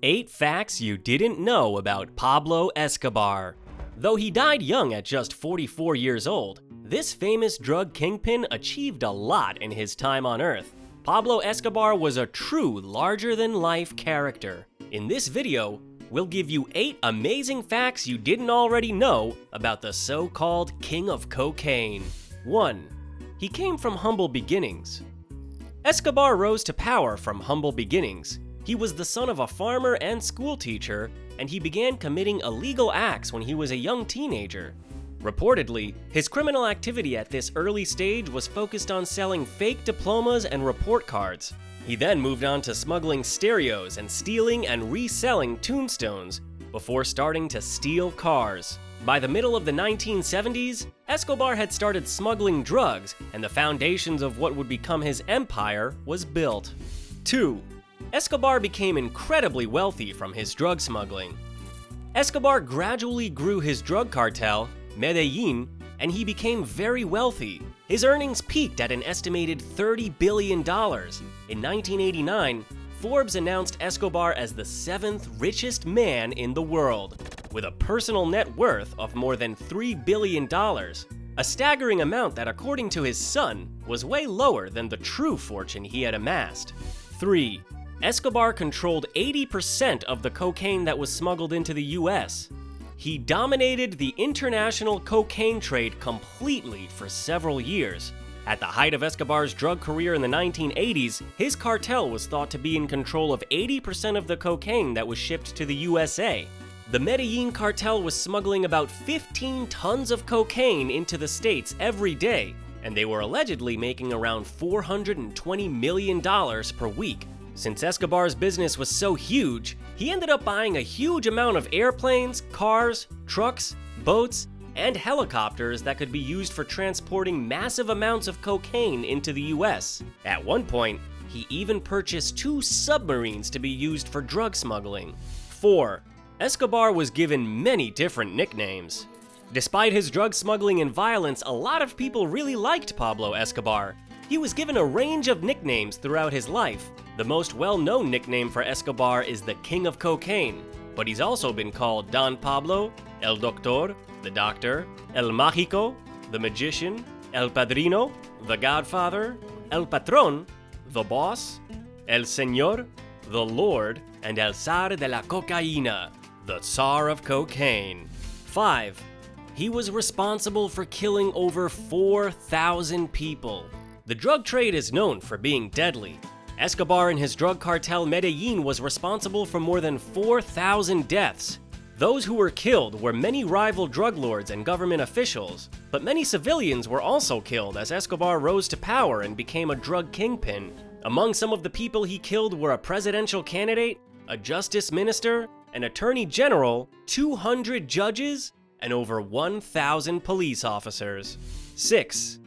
8 facts you didn't know about Pablo Escobar. Though he died young at just 44 years old, this famous drug kingpin achieved a lot in his time on Earth. Pablo Escobar was a true larger-than-life character. In this video, we'll give you 8 amazing facts you didn't already know about the so-called king of cocaine. 1. He came from humble beginnings. Escobar rose to power from humble beginnings. He was the son of a farmer and schoolteacher, and he began committing illegal acts when he was a young teenager. Reportedly, his criminal activity at this early stage was focused on selling fake diplomas and report cards. He then moved on to smuggling stereos and stealing and reselling tombstones, before starting to steal cars. By the middle of the 1970s, Escobar had started smuggling drugs, and the foundations of what would become his empire was built. 2. Escobar became incredibly wealthy from his drug smuggling. Escobar gradually grew his drug cartel, Medellin, and he became very wealthy. His earnings peaked at an estimated $30 billion. In 1989, Forbes announced Escobar as the 7th richest man in the world, with a personal net worth of more than $3 billion, a staggering amount that, according to his son, was way lower than the true fortune he had amassed. 3. Escobar controlled 80% of the cocaine that was smuggled into the US. He dominated the international cocaine trade completely for several years. At the height of Escobar's drug career in the 1980s, his cartel was thought to be in control of 80% of the cocaine that was shipped to the USA. The Medellin cartel was smuggling about 15 tons of cocaine into the States every day, and they were allegedly making around $420 million per week. Since Escobar's business was so huge, he ended up buying a huge amount of airplanes, cars, trucks, boats, and helicopters that could be used for transporting massive amounts of cocaine into the US. At one point, he even purchased 2 submarines to be used for drug smuggling. 4. Escobar was given many different nicknames. Despite his drug smuggling and violence, a lot of people really liked Pablo Escobar. He was given a range of nicknames throughout his life. The most well-known nickname for Escobar is the King of Cocaine, but he's also been called Don Pablo, El Doctor, the Doctor, El Mágico, the Magician, El Padrino, the Godfather, El Patrón, the Boss, El Señor, the Lord, and El Zar de la Cocaína, the Tsar of Cocaine. 5. He was responsible for killing over 4,000 people. The drug trade is known for being deadly. Escobar and his drug cartel Medellin was responsible for more than 4,000 deaths. Those who were killed were many rival drug lords and government officials, but many civilians were also killed as Escobar rose to power and became a drug kingpin. Among some of the people he killed were a presidential candidate, a justice minister, an attorney general, 200 judges, and over 1,000 police officers. 6.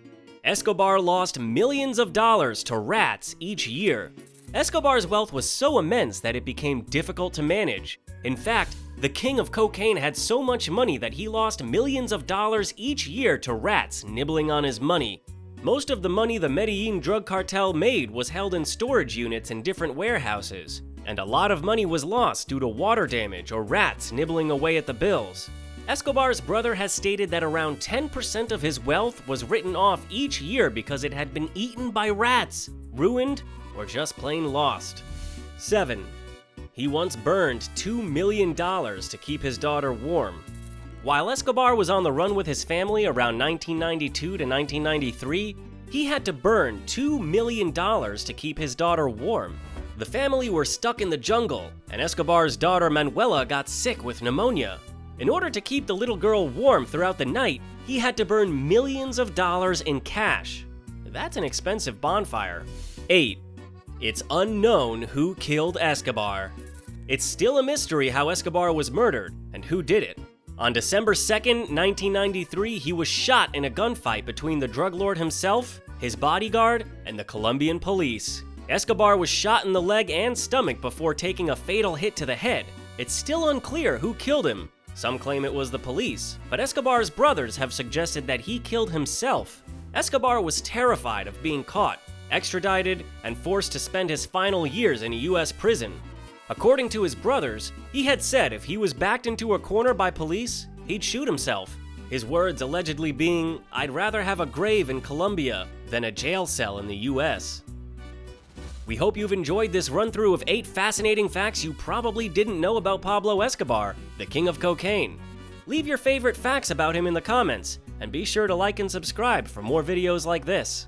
Escobar lost millions of dollars to rats each year. Escobar's wealth was so immense that it became difficult to manage. In fact, the king of cocaine had so much money that he lost millions of dollars each year to rats nibbling on his money. Most of the money the Medellin drug cartel made was held in storage units in different warehouses, and a lot of money was lost due to water damage or rats nibbling away at the bills. Escobar's brother has stated that around 10% of his wealth was written off each year because it had been eaten by rats, ruined, or just plain lost. 7. He once burned $2 million to keep his daughter warm. While Escobar was on the run with his family around 1992 to 1993, he had to burn $2 million to keep his daughter warm. The family were stuck in the jungle, and Escobar's daughter Manuela got sick with pneumonia. In order to keep the little girl warm throughout the night, he had to burn millions of dollars in cash. That's an expensive bonfire. 8. It's unknown who killed Escobar. It's still a mystery how Escobar was murdered and who did it. On December 2nd, 1993, he was shot in a gunfight between the drug lord himself, his bodyguard, and the Colombian police. Escobar was shot in the leg and stomach before taking a fatal hit to the head. It's still unclear who killed him. Some claim it was the police, but Escobar's brothers have suggested that he killed himself. Escobar was terrified of being caught, extradited, and forced to spend his final years in a US prison. According to his brothers, he had said if he was backed into a corner by police, he'd shoot himself. His words allegedly being, "I'd rather have a grave in Colombia than a jail cell in the US." We hope you've enjoyed this run-through of 8 fascinating facts you probably didn't know about Pablo Escobar, the king of cocaine. Leave your favorite facts about him in the comments, and be sure to like and subscribe for more videos like this.